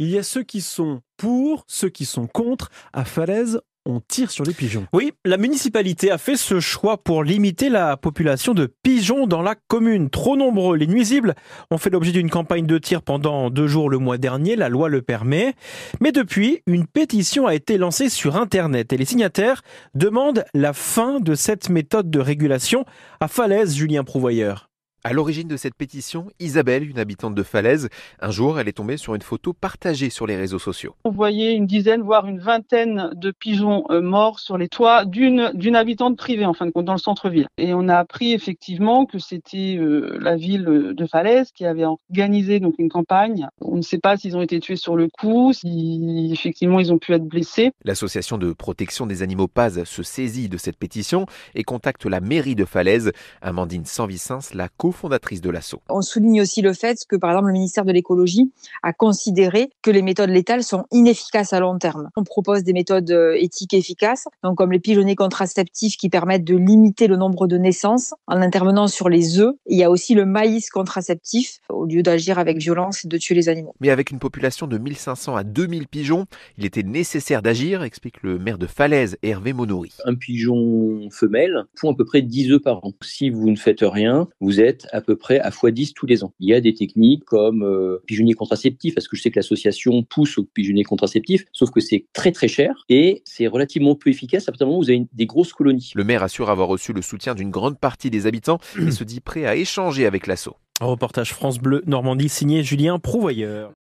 Il y a ceux qui sont pour, ceux qui sont contre. À Falaise, on tire sur les pigeons. Oui, la municipalité a fait ce choix pour limiter la population de pigeons dans la commune. Trop nombreux, les nuisibles ont fait l'objet d'une campagne de tir pendant 2 jours le mois dernier, la loi le permet. Mais depuis, une pétition a été lancée sur Internet et les signataires demandent la fin de cette méthode de régulation. À Falaise, Julien Prouvoyeur. À l'origine de cette pétition, Isabelle, une habitante de Falaise, un jour, elle est tombée sur une photo partagée sur les réseaux sociaux. On voyait une dizaine, voire une vingtaine de pigeons morts sur les toits d'une habitante privée, en fin de compte, dans le centre-ville. Et on a appris effectivement que c'était la ville de Falaise qui avait organisé donc une campagne. On ne sait pas s'ils ont été tués sur le coup, si effectivement ils ont pu être blessés. L'association de protection des animaux Paz se saisit de cette pétition et contacte la mairie de Falaise. Amandine Sanvicens, la cofondatrice de l'asso. On souligne aussi le fait que, par exemple, le ministère de l'écologie a considéré que les méthodes létales sont inefficaces à long terme. On propose des méthodes éthiques efficaces, donc comme les pigeonniers contraceptifs qui permettent de limiter le nombre de naissances en intervenant sur les œufs. Il y a aussi le maïs contraceptif, au lieu d'agir avec violence et de tuer les animaux. Mais avec une population de 1500 à 2000 pigeons, il était nécessaire d'agir, explique le maire de Falaise, Hervé Monory. Un pigeon femelle pond à peu près 10 œufs par an. Si vous ne faites rien, vous êtes à peu près à x10 tous les ans. Il y a des techniques comme pigeonnier contraceptif, parce que je sais que l'association pousse au pigeonnier contraceptif, sauf que c'est très très cher et c'est relativement peu efficace à partir du moment où vous avez des grosses colonies. Le maire assure avoir reçu le soutien d'une grande partie des habitants et se dit prêt à échanger avec l'asso. Reportage France Bleu Normandie signé Julien Prouvoyeur.